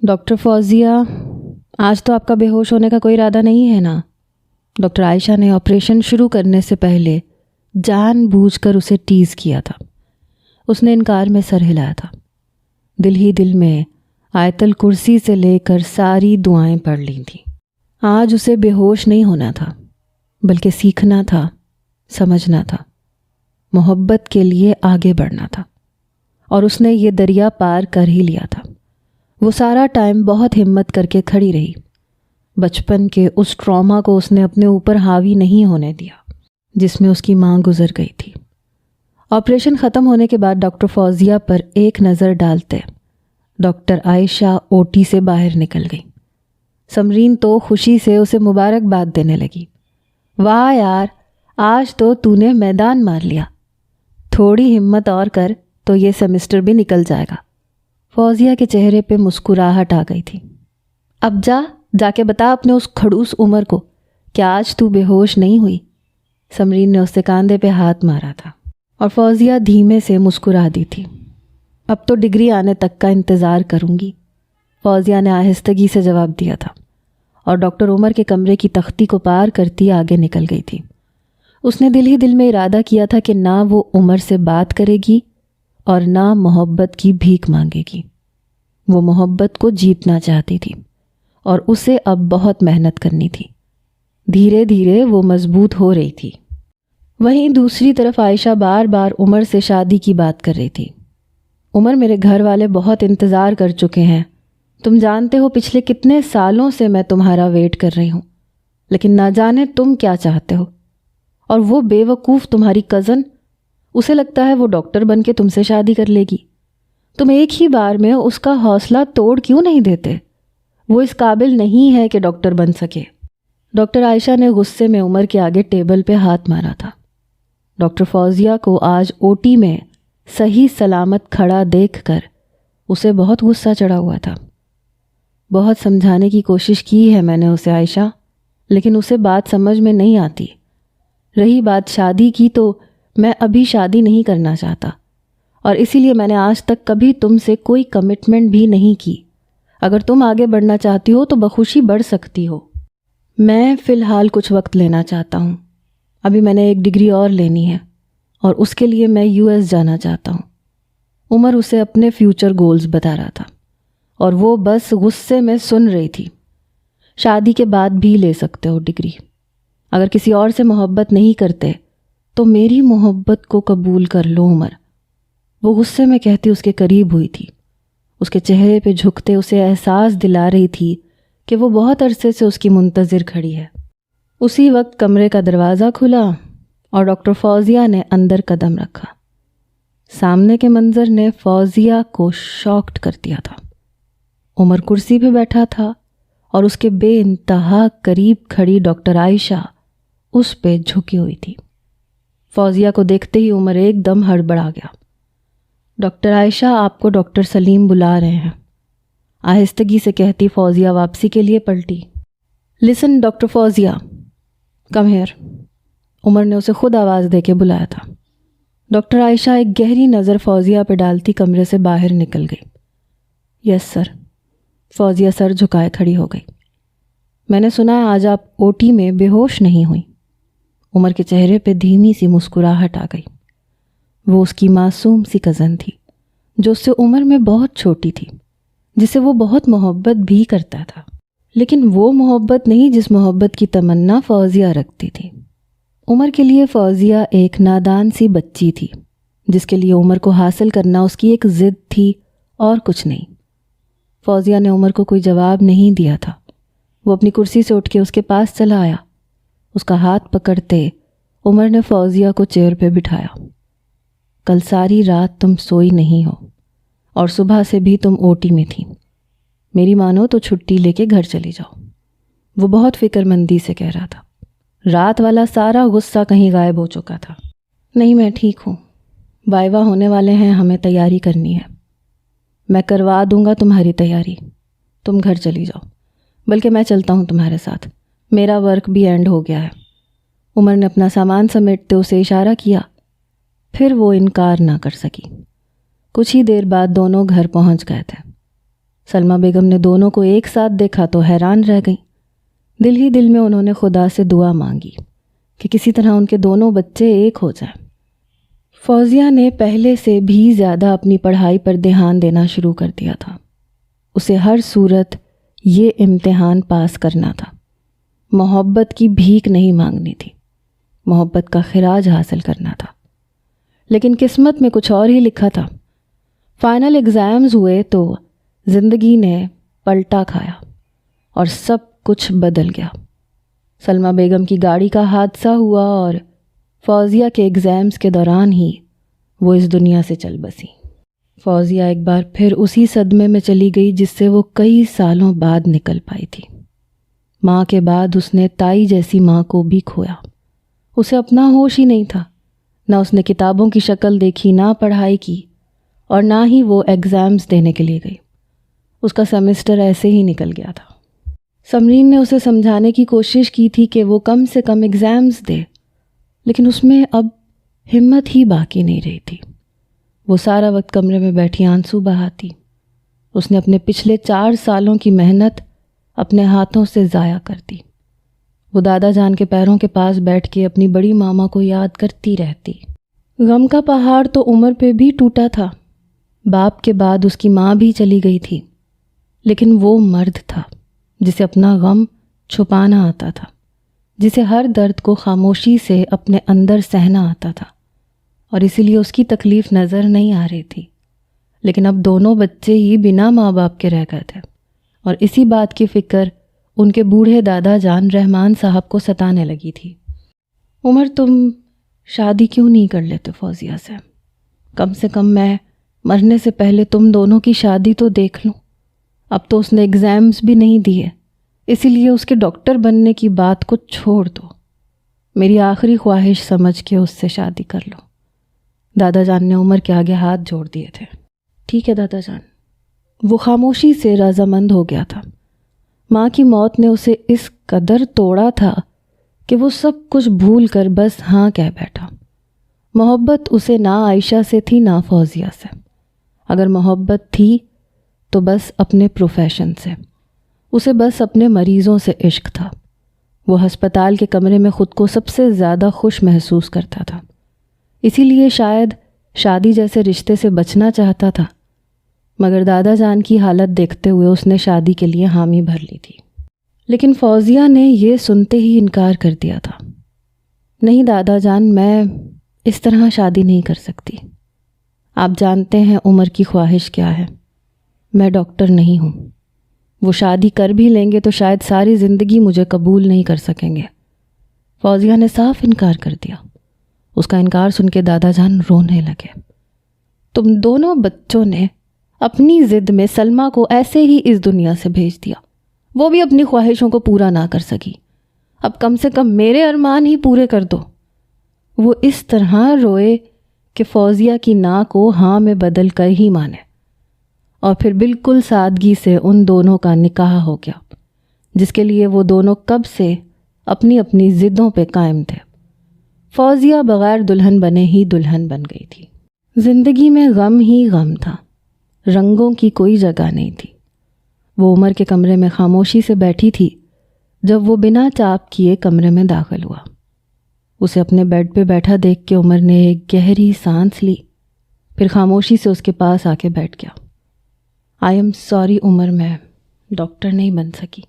Doctor Fauzia, آج تو آپ کا بے ہوش ہونے کا کوئی ارادہ نہیں ہے نا؟ ڈاکٹر عائشہ نے آپریشن شروع کرنے سے پہلے جان بوجھ کر اسے ٹیز کیا تھا۔ اس نے انکار میں سر ہلایا تھا، دل ہی دل میں آیت الکرسی سے لے کر ساری دعائیں پڑھ لی تھیں۔ آج اسے بے ہوش نہیں ہونا تھا، بلکہ سیکھنا تھا، سمجھنا تھا، محبت کے لیے آگے بڑھنا تھا، اور اس نے یہ دریا پار کر ہی لیا تھا۔ وہ سارا ٹائم بہت ہمت کر کے کھڑی رہی۔ بچپن کے اس ٹراما کو اس نے اپنے اوپر حاوی نہیں ہونے دیا جس میں اس کی ماں گزر گئی تھی۔ آپریشن ختم ہونے کے بعد ڈاکٹر فوزیہ پر ایک نظر ڈالتے ڈاکٹر عائشہ او ٹی سے باہر نکل گئی۔ سمرین تو خوشی سے اسے مبارکباد دینے لگی۔ واہ یار، آج تو نے میدان مار لیا، تھوڑی ہمت اور کر تو یہ سیمسٹر بھی نکل جائے گا۔ فوزیہ کے چہرے پہ مسکراہٹ آ گئی تھی۔ اب جا کے بتا اپنے اس کھڑوس عمر کو کہ آج تو بے ہوش نہیں ہوئی۔ سمرین نے اس کے کاندھے پہ ہاتھ مارا تھا اور فوزیہ دھیمے سے مسکرا دی تھی۔ اب تو ڈگری آنے تک کا انتظار کروں گی، فوزیہ نے آہستگی سے جواب دیا تھا، اور ڈاکٹر عمر کے کمرے کی تختی کو پار کرتی آگے نکل گئی تھی۔ اس نے دل ہی دل میں ارادہ کیا تھا کہ نہ وہ عمر سے بات کرے گی اور نہ محبت کی بھیک مانگے گی۔ وہ محبت کو جیتنا چاہتی تھی اور اسے اب بہت محنت کرنی تھی۔ دھیرے دھیرے وہ مضبوط ہو رہی تھی۔ وہیں دوسری طرف عائشہ بار بار عمر سے شادی کی بات کر رہی تھی۔ عمر، میرے گھر والے بہت انتظار کر چکے ہیں، تم جانتے ہو پچھلے کتنے سالوں سے میں تمہارا ویٹ کر رہی ہوں، لیکن نہ جانے تم کیا چاہتے ہو۔ اور وہ بے وقوف تمہاری کزن، اسے لگتا ہے وہ ڈاکٹر بن کے تم سے شادی کر لے گی۔ تم ایک ہی بار میں اس کا حوصلہ توڑ کیوں نہیں دیتے؟ وہ اس قابل نہیں ہے کہ ڈاکٹر بن سکے۔ ڈاکٹر عائشہ نے غصے میں عمر کے آگے ٹیبل پہ ہاتھ مارا تھا۔ ڈاکٹر فوزیہ کو آج او ٹی میں صحیح سلامت کھڑا دیکھ کر اسے بہت غصہ چڑھا ہوا تھا۔ بہت سمجھانے کی کوشش کی ہے میں نے اسے عائشہ، لیکن اسے بات سمجھ میں نہیں آتی۔ رہی بات شادی کی، تو میں ابھی شادی نہیں کرنا چاہتا، اور اسی لیے میں نے آج تک کبھی تم سے کوئی کمٹمنٹ بھی نہیں کی۔ اگر تم آگے بڑھنا چاہتی ہو تو بخوشی بڑھ سکتی ہو۔ میں فی الحال کچھ وقت لینا چاہتا ہوں، ابھی میں نے ایک ڈگری اور لینی ہے، اور اس کے لیے میں US جانا چاہتا ہوں۔ عمر اسے اپنے فیوچر گولز بتا رہا تھا، اور وہ بس غصے میں سن رہی تھی۔ شادی کے بعد بھی لے سکتے ہو ڈگری، اگر کسی اور سے محبت نہیں کرتے تو میری محبت کو قبول کر لو عمر۔ وہ غصے میں کہتی اس کے قریب ہوئی تھی، اس کے چہرے پہ جھکتے اسے احساس دلا رہی تھی کہ وہ بہت عرصے سے اس کی منتظر کھڑی ہے۔ اسی وقت کمرے کا دروازہ کھلا اور ڈاکٹر فوزیہ نے اندر قدم رکھا۔ سامنے کے منظر نے فوزیہ کو شاکڈ کر دیا تھا۔ عمر کرسی پہ بیٹھا تھا اور اس کے بے انتہا قریب کھڑی ڈاکٹر عائشہ اس پہ جھکی ہوئی تھی۔ فوزیہ کو دیکھتے ہی عمر ایک دم ہڑبڑا گیا۔ ڈاکٹر عائشہ، آپ کو ڈاکٹر سلیم بلا رہے ہیں، آہستگی سے کہتی فوزیہ واپسی کے لیے پلٹی۔ لسن ڈاکٹر فوزیہ، کم ہیئر، عمر نے اسے خود آواز دے کے بلایا تھا۔ ڈاکٹر عائشہ ایک گہری نظر فوزیہ پہ ڈالتی کمرے سے باہر نکل گئی۔ یس سر، فوزیہ سر جھکائے کھڑی ہو گئی۔ میں نے سنا ہے آج آپ او ٹی میں بے ہوش نہیں ہوئی۔ عمر کے چہرے پہ دھیمی سی مسکراہٹ آ گئی۔ وہ اس کی معصوم سی کزن تھی جو اس سے عمر میں بہت چھوٹی تھی، جسے وہ بہت محبت بھی کرتا تھا، لیکن وہ محبت نہیں جس محبت کی تمنا فوزیہ رکھتی تھی۔ عمر کے لیے فوزیہ ایک نادان سی بچی تھی جس کے لیے عمر کو حاصل کرنا اس کی ایک ضد تھی اور کچھ نہیں۔ فوزیہ نے عمر کو کوئی جواب نہیں دیا تھا۔ وہ اپنی کرسی سے اٹھ کے اس کے پاس چلا آیا۔ اس کا ہاتھ پکڑتے عمر نے فوزیہ کو چیئر پہ بٹھایا۔ کل ساری رات تم سوئی نہیں ہو اور صبح سے بھی تم او ٹی میں تھی۔ میری مانو تو چھٹی لے کے گھر چلی جاؤ۔ وہ بہت فکر مندی سے کہہ رہا تھا۔ رات والا سارا غصہ کہیں غائب ہو چکا تھا۔ نہیں، میں ٹھیک ہوں، وائوا ہونے والے ہیں، ہمیں تیاری کرنی ہے، میں کروا دوں گا تمہاری تیاری، تم گھر چلی جاؤ، بلکہ میں چلتا ہوں تمہارے ساتھ، میرا ورک بھی اینڈ ہو گیا ہے۔ عمر نے اپنا سامان سمیٹتے اسے اشارہ کیا، پھر وہ انکار نہ کر سکی۔ کچھ ہی دیر بعد دونوں گھر پہنچ گئے تھے۔ سلمہ بیگم نے دونوں کو ایک ساتھ دیکھا تو حیران رہ گئیں۔ دل ہی دل میں انہوں نے خدا سے دعا مانگی کہ کسی طرح ان کے دونوں بچے ایک ہو جائیں۔ فوزیہ نے پہلے سے بھی زیادہ اپنی پڑھائی پر دھیان دینا شروع کر دیا تھا۔ اسے ہر صورت یہ امتحان پاس کرنا تھا۔ محبت کی بھیک نہیں مانگنی تھی، محبت کا خراج حاصل کرنا تھا۔ لیکن قسمت میں کچھ اور ہی لکھا تھا۔ فائنل ایگزامز ہوئے تو زندگی نے پلٹا کھایا اور سب کچھ بدل گیا۔ سلمہ بیگم کی گاڑی کا حادثہ ہوا اور فوزیہ کے ایگزامز کے دوران ہی وہ اس دنیا سے چل بسی۔ فوزیہ ایک بار پھر اسی صدمے میں چلی گئی جس سے وہ کئی سالوں بعد نکل پائی تھی۔ ماں کے بعد اس نے تائی جیسی ماں کو بھی کھویا۔ اسے اپنا ہوش ہی نہیں تھا، نہ اس نے کتابوں کی شکل دیکھی، نہ پڑھائی کی، اور نہ ہی وہ ایگزامز دینے کے لیے گئی۔ اس کا سیمسٹر ایسے ہی نکل گیا تھا۔ سمرین نے اسے سمجھانے کی کوشش کی تھی کہ وہ کم سے کم ایگزامز دے، لیکن اس میں اب ہمت ہی باقی نہیں رہی تھی۔ وہ سارا وقت کمرے میں بیٹھی آنسو بہاتی۔ اس نے اپنے پچھلے 4 سالوں کی محنت اپنے ہاتھوں سے ضائع کر دی۔ وہ دادا جان کے پیروں کے پاس بیٹھ کے اپنی بڑی ماما کو یاد کرتی رہتی۔ غم کا پہاڑ تو عمر پہ بھی ٹوٹا تھا۔ باپ کے بعد اس کی ماں بھی چلی گئی تھی، لیکن وہ مرد تھا جسے اپنا غم چھپانا آتا تھا، جسے ہر درد کو خاموشی سے اپنے اندر سہنا آتا تھا، اور اسی لیے اس کی تکلیف نظر نہیں آ رہی تھی۔ لیکن اب دونوں بچے ہی بنا ماں باپ کے رہ گئے تھے، اور اسی بات کی فکر ان کے بوڑھے دادا جان رحمان صاحب کو ستانے لگی تھی۔ عمر، تم شادی کیوں نہیں کر لیتے فوزیہ سے؟ کم سے کم میں مرنے سے پہلے تم دونوں کی شادی تو دیکھ لوں۔ اب تو اس نے ایگزامز بھی نہیں دیے، اسی لیے اس کے ڈاکٹر بننے کی بات کو چھوڑ دو۔ میری آخری خواہش سمجھ کے اس سے شادی کر لو۔ دادا جان نے عمر کے آگے ہاتھ جوڑ دیے تھے۔ ٹھیک ہے دادا جان۔ وہ خاموشی سے رضامند ہو گیا تھا۔ ماں کی موت نے اسے اس قدر توڑا تھا کہ وہ سب کچھ بھول کر بس ہاں کہہ بیٹھا۔ محبت اسے نہ عائشہ سے تھی نہ فوزیہ سے۔ اگر محبت تھی تو بس اپنے پروفیشن سے، اسے بس اپنے مریضوں سے عشق تھا۔ وہ ہسپتال کے کمرے میں خود کو سب سے زیادہ خوش محسوس کرتا تھا، اسی لیے شاید شادی جیسے رشتے سے بچنا چاہتا تھا، مگر دادا جان کی حالت دیکھتے ہوئے اس نے شادی کے لیے حامی بھر لی تھی۔ لیکن فوزیہ نے یہ سنتے ہی انکار کر دیا تھا۔ نہیں دادا جان، میں اس طرح شادی نہیں کر سکتی۔ آپ جانتے ہیں عمر کی خواہش کیا ہے۔ میں ڈاکٹر نہیں ہوں۔ وہ شادی کر بھی لیں گے تو شاید ساری زندگی مجھے قبول نہیں کر سکیں گے۔ فوزیہ نے صاف انکار کر دیا۔ اس کا انکار سن کے دادا جان رونے لگے۔ تم دونوں بچوں نے اپنی ضد میں سلمہ کو ایسے ہی اس دنیا سے بھیج دیا، وہ بھی اپنی خواہشوں کو پورا نہ کر سکی۔ اب کم سے کم میرے ارمان ہی پورے کر دو۔ وہ اس طرح روئے کہ فوزیہ کی نا کو ہاں میں بدل کر ہی مانے، اور پھر بالکل سادگی سے ان دونوں کا نکاح ہو گیا، جس کے لیے وہ دونوں کب سے اپنی اپنی ضدوں پہ قائم تھے۔ فوزیہ بغیر دلہن بنے ہی دلہن بن گئی تھی۔ زندگی میں غم ہی غم تھا، رنگوں کی کوئی جگہ نہیں تھی۔ وہ عمر کے کمرے میں خاموشی سے بیٹھی تھی جب وہ بنا چاپ کیے کمرے میں داخل ہوا۔ اسے اپنے بیڈ پہ بیٹھا دیکھ کے عمر نے ایک گہری سانس لی، پھر خاموشی سے اس کے پاس آ کے بیٹھ گیا۔ آئی ایم سوری عمر، میں ڈاکٹر نہیں بن سکی۔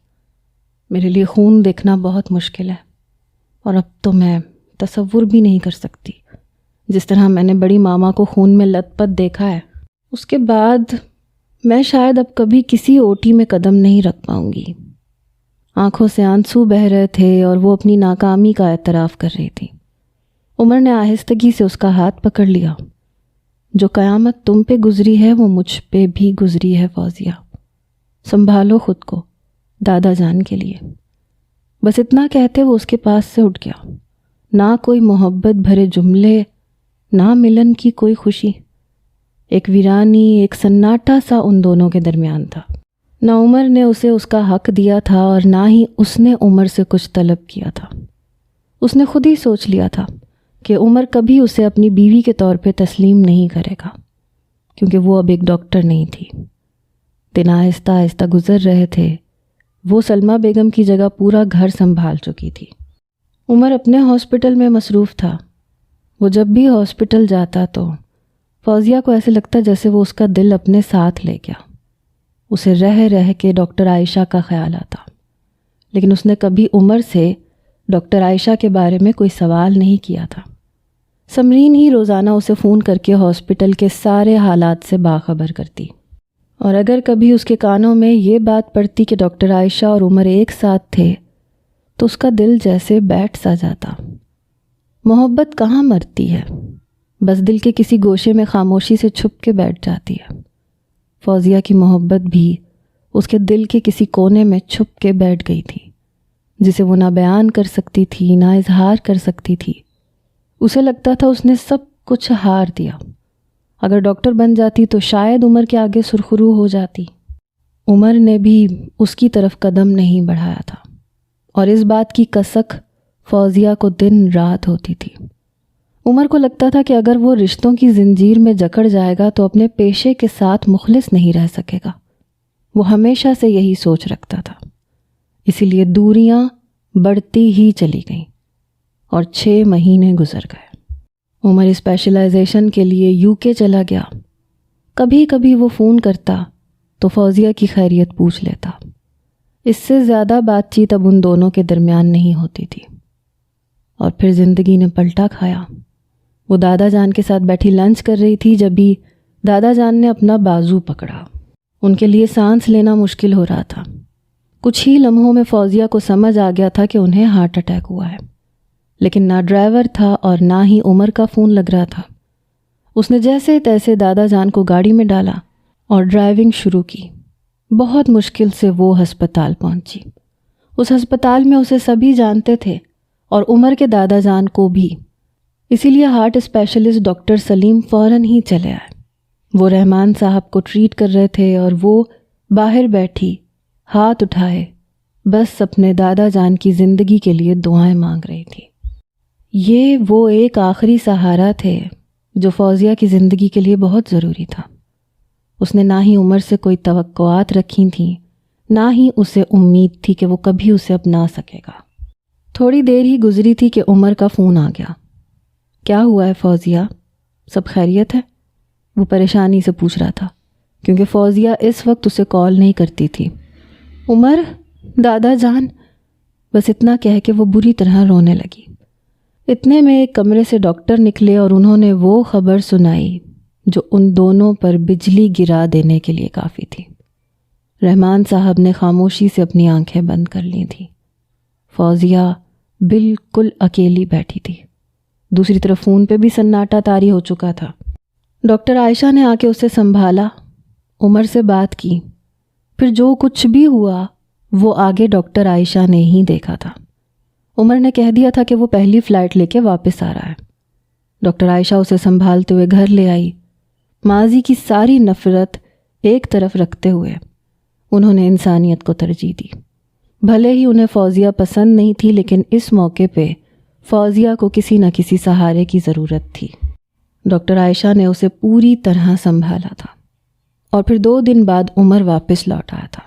میرے لیے خون دیکھنا بہت مشکل ہے، اور اب تو میں تصور بھی نہیں کر سکتی جس طرح میں نے بڑی ماما کو خون میں لت پت دیکھا ہے۔ اس کے بعد میں شاید اب کبھی کسی اوٹی میں قدم نہیں رکھ پاؤں گی۔ آنکھوں سے آنسو بہہ رہے تھے اور وہ اپنی ناکامی کا اعتراف کر رہی تھی۔ عمر نے آہستگی سے اس کا ہاتھ پکڑ لیا۔ جو قیامت تم پہ گزری ہے وہ مجھ پہ بھی گزری ہے فوزیہ، سنبھالو خود کو دادا جان کے لیے۔ بس اتنا کہتے وہ اس کے پاس سے اٹھ گیا۔ نہ کوئی محبت بھرے جملے، نہ ملن کی کوئی خوشی، ایک ویرانی، ایک سناٹا سا ان دونوں کے درمیان تھا۔ نہ عمر نے اسے اس کا حق دیا تھا اور نہ ہی اس نے عمر سے کچھ طلب کیا تھا۔ اس نے خود ہی سوچ لیا تھا کہ عمر کبھی اسے اپنی بیوی کے طور پہ تسلیم نہیں کرے گا، کیونکہ وہ اب ایک ڈاکٹر نہیں تھی۔ دن آہستہ آہستہ گزر رہے تھے۔ وہ سلمہ بیگم کی جگہ پورا گھر سنبھال چکی تھی۔ عمر اپنے ہاسپٹل میں مصروف تھا۔ وہ جب بھی ہاسپٹل جاتا تو فوزیہ کو ایسے لگتا جیسے وہ اس کا دل اپنے ساتھ لے گیا۔ اسے رہ رہ کے ڈاکٹر عائشہ کا خیال آتا، لیکن اس نے کبھی عمر سے ڈاکٹر عائشہ کے بارے میں کوئی سوال نہیں کیا تھا۔ سمرین ہی روزانہ اسے فون کر کے ہاسپٹل کے سارے حالات سے باخبر کرتی، اور اگر کبھی اس کے کانوں میں یہ بات پڑتی کہ ڈاکٹر عائشہ اور عمر ایک ساتھ تھے تو اس کا دل جیسے بیٹھ سا جاتا۔ محبت کہاں مرتی ہے، بس دل کے کسی گوشے میں خاموشی سے چھپ کے بیٹھ جاتی ہے۔ فوزیہ کی محبت بھی اس کے دل کے کسی کونے میں چھپ کے بیٹھ گئی تھی، جسے وہ نہ بیان کر سکتی تھی نہ اظہار کر سکتی تھی۔ اسے لگتا تھا اس نے سب کچھ ہار دیا۔ اگر ڈاکٹر بن جاتی تو شاید عمر کے آگے سرخرو ہو جاتی۔ عمر نے بھی اس کی طرف قدم نہیں بڑھایا تھا، اور اس بات کی کسک فوزیہ کو دن رات ہوتی تھی۔ عمر کو لگتا تھا کہ اگر وہ رشتوں کی زنجیر میں جکڑ جائے گا تو اپنے پیشے کے ساتھ مخلص نہیں رہ سکے گا۔ وہ ہمیشہ سے یہی سوچ رکھتا تھا، اسی لیے دوریاں بڑھتی ہی چلی گئیں، اور 6 مہینے گزر گئے۔ عمر اسپیشلائزیشن کے لیے UK چلا گیا۔ کبھی کبھی وہ فون کرتا تو فوزیہ کی خیریت پوچھ لیتا۔ اس سے زیادہ بات چیت اب ان دونوں کے درمیان نہیں ہوتی تھی۔ اور پھر زندگی نے پلٹا کھایا۔ وہ دادا جان کے ساتھ بیٹھی لنچ کر رہی تھی، جب ہی دادا جان نے اپنا بازو پکڑا۔ ان کے لیے سانس لینا مشکل ہو رہا تھا۔ کچھ ہی لمحوں میں فوزیہ کو سمجھ آ گیا تھا کہ انہیں ہارٹ اٹیک ہوا ہے، لیکن نہ ڈرائیور تھا اور نہ ہی عمر کا فون لگ رہا تھا۔ اس نے جیسے تیسے دادا جان کو گاڑی میں ڈالا اور ڈرائیونگ شروع کی۔ بہت مشکل سے وہ ہسپتال پہنچی۔ اس ہسپتال میں اسے سبھی جانتے تھے، اور عمر کے دادا جان کو بھی، اسی لیے ہارٹ اسپیشلسٹ ڈاکٹر سلیم فوراً ہی چلے آئے۔ وہ رحمان صاحب کو ٹریٹ کر رہے تھے، اور وہ باہر بیٹھی ہاتھ اٹھائے بس اپنے دادا جان کی زندگی کے لیے دعائیں مانگ رہی تھی۔ یہ وہ ایک آخری سہارا تھے جو فوزیہ کی زندگی کے لیے بہت ضروری تھا۔ اس نے نہ ہی عمر سے کوئی توقعات رکھی تھیں، نہ ہی اسے امید تھی کہ وہ کبھی اسے اپنا سکے گا۔ تھوڑی دیر ہی گزری تھی کہ عمر کا فون آ گیا۔ کیا ہوا ہے فوزیہ، سب خیریت ہے؟ وہ پریشانی سے پوچھ رہا تھا، کیونکہ فوزیہ اس وقت اسے کال نہیں کرتی تھی۔ عمر، دادا جان، بس اتنا کہہ کے وہ بری طرح رونے لگی۔ اتنے میں ایک کمرے سے ڈاکٹر نکلے اور انہوں نے وہ خبر سنائی جو ان دونوں پر بجلی گرا دینے کے لیے کافی تھی۔ رحمان صاحب نے خاموشی سے اپنی آنکھیں بند کر لی تھیں۔ فوزیہ بالکل اکیلی بیٹھی تھی۔ دوسری طرف فون پہ بھی سناٹا طاری ہو چکا تھا۔ ڈاکٹر عائشہ نے آ کے اسے سنبھالا، عمر سے بات کی، پھر جو کچھ بھی ہوا وہ آگے ڈاکٹر عائشہ نے ہی دیکھا تھا۔ عمر نے کہہ دیا تھا کہ وہ پہلی فلائٹ لے کے واپس آ رہا ہے۔ ڈاکٹر عائشہ اسے سنبھالتے ہوئے گھر لے آئی۔ ماضی کی ساری نفرت ایک طرف رکھتے ہوئے انہوں نے انسانیت کو ترجیح دی۔ بھلے ہی انہیں فوزیہ پسند نہیں تھی، لیکن اس موقع پہ فوزیہ کو کسی نہ کسی سہارے کی ضرورت تھی۔ ڈاکٹر عائشہ نے اسے پوری طرح سنبھالا تھا، اور پھر 2 دن بعد عمر واپس لوٹ آیا تھا۔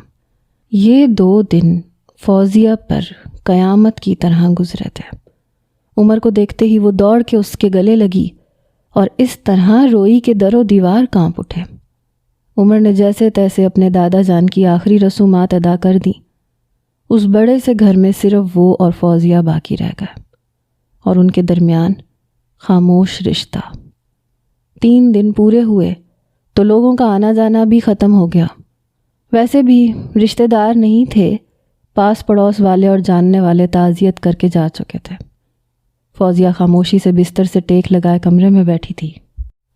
یہ 2 دن فوزیہ پر قیامت کی طرح گزرے تھے۔ عمر کو دیکھتے ہی وہ دوڑ کے اس کے گلے لگی اور اس طرح روئی کہ در و دیوار کانپ اٹھے۔ عمر نے جیسے تیسے اپنے دادا جان کی آخری رسومات ادا کر دیں۔ اس بڑے سے گھر میں صرف وہ اور فوزیہ باقی رہ گئے، اور ان کے درمیان خاموش رشتہ۔ 3 دن پورے ہوئے تو لوگوں کا آنا جانا بھی ختم ہو گیا۔ ویسے بھی رشتہ دار نہیں تھے، پاس پڑوس والے اور جاننے والے تعزیت کر کے جا چکے تھے۔ فوزیہ خاموشی سے بستر سے ٹیک لگائے کمرے میں بیٹھی تھی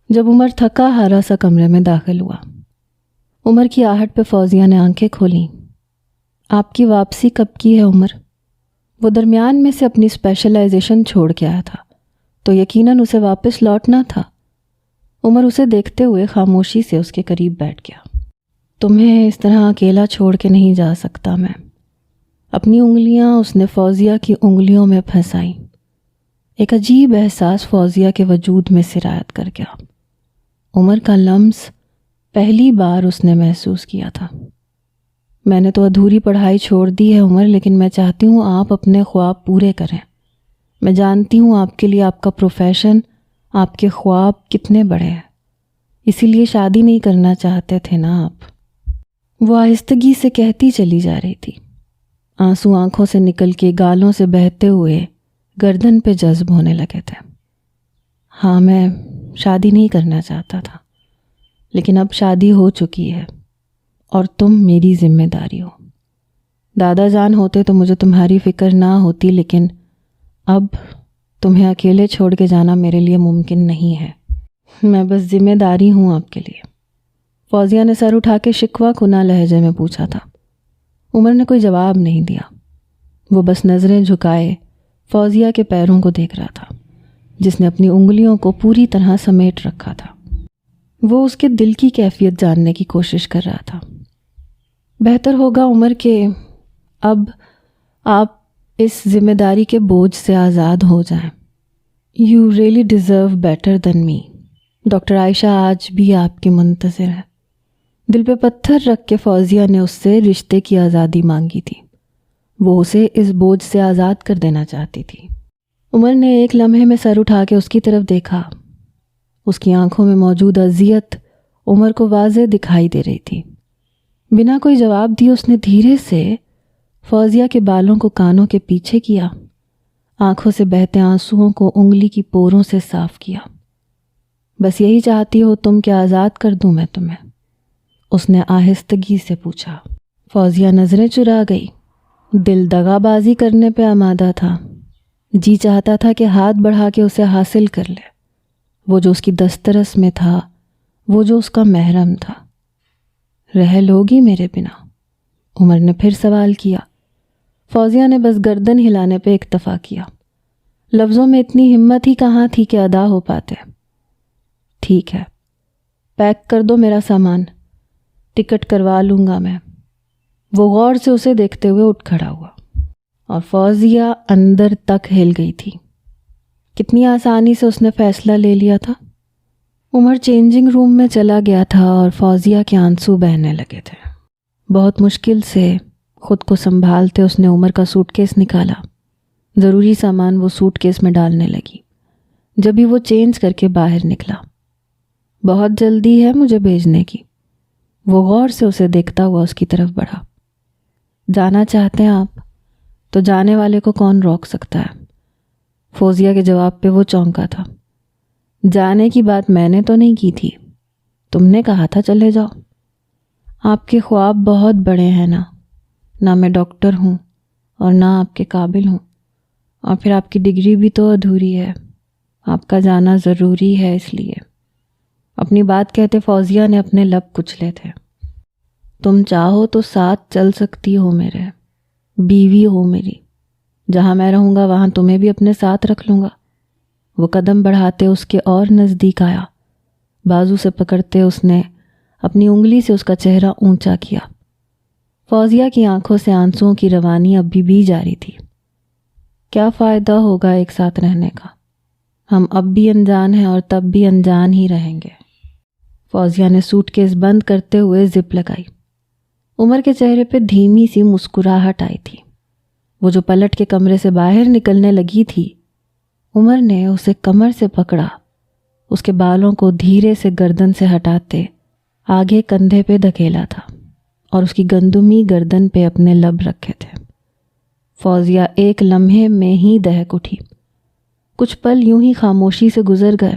جب عمر تھکا ہارا سا کمرے میں داخل ہوا۔ عمر کی آہٹ پہ فوزیہ نے آنکھیں کھولیں۔ آپ کی واپسی کب کی ہے عمر؟ وہ درمیان میں سے اپنی اسپیشلائزیشن چھوڑ کے آیا تھا تو یقیناً اسے واپس لوٹنا تھا۔ عمر اسے دیکھتے ہوئے خاموشی سے اس کے قریب بیٹھ گیا۔ تمہیں اس طرح اکیلا چھوڑ کے نہیں جا سکتا میں۔ اپنی انگلیاں اس نے فوزیہ کی انگلیوں میں پھنسائیں۔ ایک عجیب احساس فوزیہ کے وجود میں سرایت کر گیا۔ عمر کا لمس پہلی بار اس نے محسوس کیا تھا۔ میں نے تو ادھوری پڑھائی چھوڑ دی ہے عمر، لیکن میں چاہتی ہوں آپ اپنے خواب پورے کریں۔ میں جانتی ہوں آپ کے لیے آپ کا پروفیشن، آپ کے خواب کتنے بڑے ہیں، اسی لیے شادی نہیں کرنا چاہتے تھے نا آپ۔ وہ آہستگی سے کہتی چلی جا رہی تھی، آنسو آنکھوں سے نکل کے گالوں سے بہتے ہوئے گردن پہ جذب ہونے لگے تھے۔ ہاں، میں شادی نہیں کرنا چاہتا تھا، لیکن اب شادی ہو چکی ہے اور تم میری ذمہ داری ہو۔ دادا جان ہوتے تو مجھے تمہاری فکر نہ ہوتی، لیکن اب تمہیں اکیلے چھوڑ کے جانا میرے لیے ممکن نہیں ہے۔ میں بس ذمہ داری ہوں آپ کے لیے۔ فوزیہ نے سر اٹھا کے شکوہ کنا لہجے میں پوچھا تھا۔ عمر نے کوئی جواب نہیں دیا، وہ بس نظریں جھکائے فوزیہ کے پیروں کو دیکھ رہا تھا، جس نے اپنی انگلیوں کو پوری طرح سمیٹ رکھا تھا۔ وہ اس کے دل کی کیفیت جاننے کی کوشش کر رہا تھا۔ بہتر ہوگا عمر کہ اب آپ اس ذمہ داری کے بوجھ سے آزاد ہو جائیں۔ You really deserve better than me. Doctor Ayesha آج بھی آپ کی منتظر ہے۔ دل پہ پتھر رکھ کے فوزیہ نے اس سے رشتے کی آزادی مانگی تھی۔ وہ اسے اس بوجھ سے آزاد کر دینا چاہتی تھی۔ عمر نے ایک لمحے میں سر اٹھا کے اس کی طرف دیکھا۔ اس کی آنکھوں میں موجود اذیت عمر کو واضح دکھائی دے رہی تھی۔ بنا کوئی جواب دیے اس نے دھیرے سے فوزیہ کے بالوں کو کانوں کے پیچھے کیا، آنکھوں سے بہتے آنسوؤں کو انگلی کی پوروں سے صاف کیا۔ بس یہی چاہتی ہو تم کہ آزاد کر دوں میں تمہیں؟ اس نے آہستگی سے پوچھا۔ فوزیہ نظریں چرا گئی۔ دل دغا بازی کرنے پہ آمادہ تھا، جی چاہتا تھا کہ ہاتھ بڑھا کے اسے حاصل کر لے، وہ جو اس کی دسترس میں تھا، وہ جو اس کا محرم تھا۔ رہ لوگی میرے بنا؟ عمر نے پھر سوال کیا۔ فوزیہ نے بس گردن ہلانے پہ اکتفا کیا۔ لفظوں میں اتنی ہمت ہی کہاں تھی کہ ادا ہو پاتے۔ ٹھیک ہے، پیک کر دو میرا سامان، ٹکٹ کروا لوں گا میں۔ وہ غور سے اسے دیکھتے ہوئے اٹھ کھڑا ہوا اور فوزیہ اندر تک ہل گئی تھی۔ کتنی آسانی سے اس نے فیصلہ لے لیا تھا۔ عمر چینجنگ روم میں چلا گیا تھا اور فوزیہ کے آنسو بہنے لگے تھے۔ بہت مشکل سے خود کو سنبھالتے اس نے عمر کا سوٹ کیس نکالا۔ ضروری سامان وہ سوٹ کیس میں ڈالنے لگی۔ جبھی وہ چینج کر کے باہر نکلا۔ بہت جلدی ہے مجھے بھیجنے کی۔ وہ غور سے اسے دیکھتا ہوا اس کی طرف بڑھا۔ جانا چاہتے ہیں آپ تو جانے والے کو کون روک سکتا ہے؟ فوزیہ کے جواب پہ وہ چونکا تھا۔ جانے کی بات میں نے تو نہیں کی تھی، تم نے کہا تھا چلے جاؤ۔ آپ کے خواب بہت بڑے ہیں نہ میں ڈاکٹر ہوں اور نہ آپ کے قابل ہوں، اور پھر آپ کی ڈگری بھی تو ادھوری ہے، آپ کا جانا ضروری ہے۔ اس لیے اپنی بات کہتے فوزیہ نے اپنے لب کچلے تھے۔ تم چاہو تو ساتھ چل سکتی ہو، میرے بیوی ہو میری، جہاں میں رہوں گا وہاں تمہیں بھی اپنے ساتھ رکھ لوں گا۔ وہ قدم بڑھاتے اس کے اور نزدیک آیا۔ بازو سے پکڑتے اس نے اپنی انگلی سے اس کا چہرہ اونچا کیا۔ فوزیہ کی آنکھوں سے آنسوؤں کی روانی اب بھی جاری تھی۔ کیا فائدہ ہوگا ایک ساتھ رہنے کا؟ ہم اب بھی انجان ہیں اور تب بھی انجان ہی رہیں گے۔ فوزیہ نے سوٹ کیس بند کرتے ہوئے زپ لگائی۔ عمر کے چہرے پہ دھیمی سی مسکراہٹ آئی تھی۔ وہ جو پلٹ کے کمرے سے باہر نکلنے لگی تھی، عمر نے اسے کمر سے پکڑا، اس کے بالوں کو دھیرے سے گردن سے ہٹاتے آگے کندھے پہ دھکیلا تھا اور اس کی گندمی گردن پہ اپنے لب رکھے تھے۔ فوزیہ ایک لمحے میں ہی دہک اٹھی۔ کچھ پل یوں ہی خاموشی سے گزر گئے۔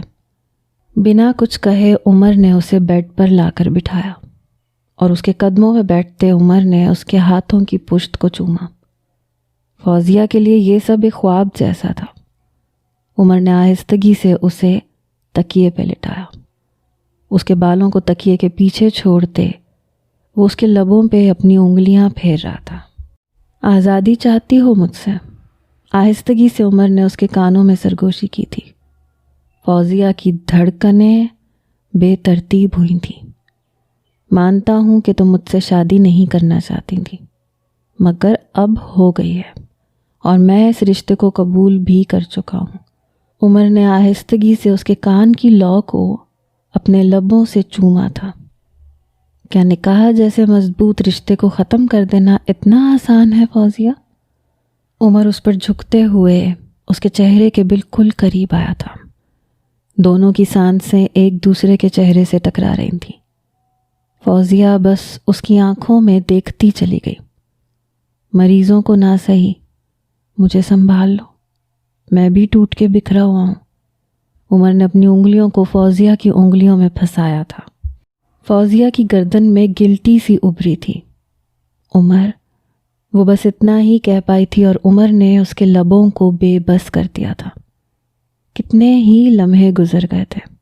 بنا کچھ کہے عمر نے اسے بیڈ پر لا کر بٹھایا اور اس کے قدموں میں بیٹھتے عمر نے اس کے ہاتھوں کی پشت کو چوما۔ فوزیہ کے لیے یہ سب ایک خواب جیسا تھا۔ عمر نے آہستگی سے اسے تکیے پہ لٹایا۔ اس کے بالوں کو تکیے کے پیچھے چھوڑتے وہ اس کے لبوں پہ اپنی انگلیاں پھیر رہا تھا۔ آزادی چاہتی ہو مجھ سے؟ آہستگی سے عمر نے اس کے کانوں میں سرگوشی کی تھی۔ فوزیہ کی دھڑکنیں بے ترتیب ہوئی تھیں۔ مانتا ہوں کہ تم مجھ سے شادی نہیں کرنا چاہتی تھی، مگر اب ہو گئی ہے اور میں اس رشتے کو قبول بھی کر چکا ہوں۔ عمر نے آہستگی سے اس کے کان کی لو کو اپنے لبوں سے چوما تھا۔ کیا نکاح جیسے مضبوط رشتے کو ختم کر دینا اتنا آسان ہے فوزیہ؟ عمر اس پر جھکتے ہوئے اس کے چہرے کے بالکل قریب آیا تھا۔ دونوں کی سانسیں ایک دوسرے کے چہرے سے ٹکرا رہی تھیں۔ فوزیہ بس اس کی آنکھوں میں دیکھتی چلی گئی۔ مریضوں کو نہ سہی، مجھے سنبھال لو، میں بھی ٹوٹ کے بکھرا ہوا ہوں۔ عمر نے اپنی انگلیوں کو فوزیہ کی انگلیوں میں پھنسایا تھا۔ فوزیہ کی گردن میں گلٹی سی ابھری تھی۔ عمر، وہ بس اتنا ہی کہہ پائی تھی اور عمر نے اس کے لبوں کو بے بس کر دیا تھا۔ کتنے ہی لمحے گزر گئے تھے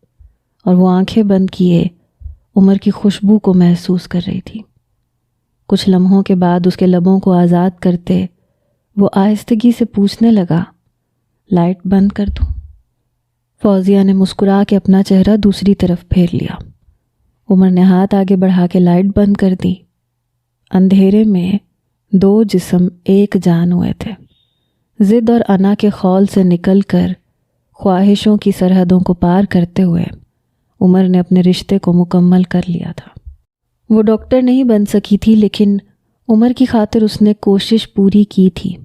اور وہ آنکھیں بند کیے عمر کی خوشبو کو محسوس کر رہی تھی۔ کچھ لمحوں کے بعد اس کے لبوں کو آزاد کرتے وہ آہستگی سے پوچھنے لگا، لائٹ بند کر دوں؟ فوزیہ نے مسکرا کے اپنا چہرہ دوسری طرف پھیر لیا۔ عمر نے ہاتھ آگے بڑھا کے لائٹ بند کر دی۔ اندھیرے میں دو جسم ایک جان ہوئے تھے۔ ضد اور انا کے خول سے نکل کر خواہشوں کی سرحدوں کو پار کرتے ہوئے عمر نے اپنے رشتے کو مکمل کر لیا تھا۔ وہ ڈاکٹر نہیں بن سکی تھی، لیکن عمر کی خاطر اس نے کوشش پوری کی تھی۔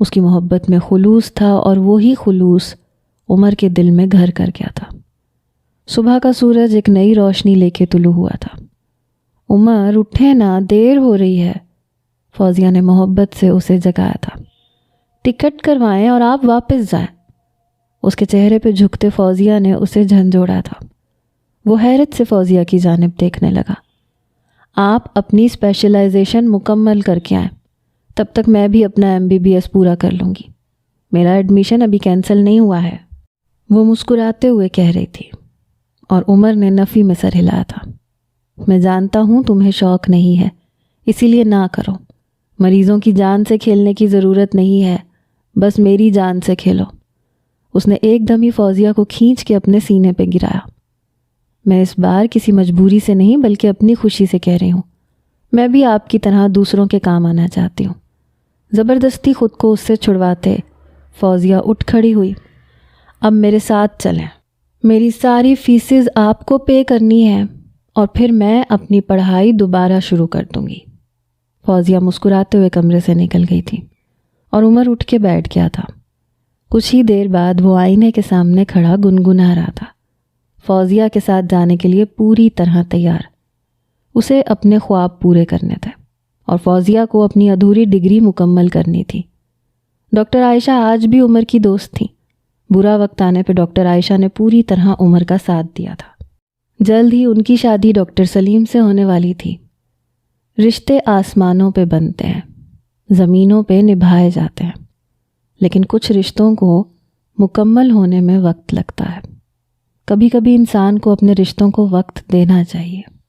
اس کی محبت میں خلوص تھا اور وہی خلوص عمر کے دل میں گھر کر گیا تھا۔ صبح کا سورج ایک نئی روشنی لے کے طلوع ہوا تھا۔ عمر اٹھے نا، دیر ہو رہی ہے، فوزیہ نے محبت سے اسے جگایا تھا۔ ٹکٹ کروائیں اور آپ واپس جائیں۔ اس کے چہرے پہ جھکتے فوزیہ نے اسے جھنجھوڑا تھا۔ وہ حیرت سے فوزیہ کی جانب دیکھنے لگا۔ آپ اپنی اسپیشلائزیشن مکمل کر کے آئیں، تب تک میں بھی اپنا MBBS پورا کر لوں گی۔ میرا ایڈمیشن ابھی کینسل نہیں ہوا ہے، وہ مسکراتے ہوئے کہہ رہی تھی، اور عمر نے نفی میں سر ہلایا تھا۔ میں جانتا ہوں تمہیں شوق نہیں ہے، اسی لیے نہ کرو۔ مریضوں کی جان سے کھیلنے کی ضرورت نہیں ہے، بس میری جان سے کھیلو۔ اس نے ایک دم ہی فوزیہ کو کھینچ کے اپنے سینے پہ گرایا۔ میں اس بار کسی مجبوری سے نہیں بلکہ اپنی خوشی سے کہہ رہی ہوں۔ میں بھی آپ کی طرح دوسروں کے کام آنا چاہتی ہوں۔ زبردستی خود کو اس سے چھڑواتے فوزیہ اٹھ کھڑی ہوئی۔ اب میرے ساتھ چلیں، میری ساری فیسز آپ کو پے کرنی ہے اور پھر میں اپنی پڑھائی دوبارہ شروع کر دوں گی۔ فوزیہ مسکراتے ہوئے کمرے سے نکل گئی تھی اور عمر اٹھ کے بیٹھ گیا تھا۔ کچھ ہی دیر بعد وہ آئینے کے سامنے کھڑا گنگنا رہا تھا، فوزیہ کے ساتھ جانے کے لیے پوری طرح تیار۔ اسے اپنے خواب پورے کرنے تھے اور فوزیہ کو اپنی ادھوری ڈگری مکمل کرنی تھی۔ ڈاکٹر عائشہ آج بھی عمر کی دوست تھیں۔ برا وقت آنے پہ ڈاکٹر عائشہ نے پوری طرح عمر کا ساتھ دیا تھا۔ جلد ہی ان کی شادی ڈاکٹر سلیم سے ہونے والی تھی۔ رشتے آسمانوں پہ بنتے ہیں، زمینوں پہ نبھائے جاتے ہیں، لیکن کچھ رشتوں کو مکمل ہونے میں وقت لگتا ہے۔ کبھی کبھی انسان کو اپنے رشتوں کو وقت دینا چاہیے۔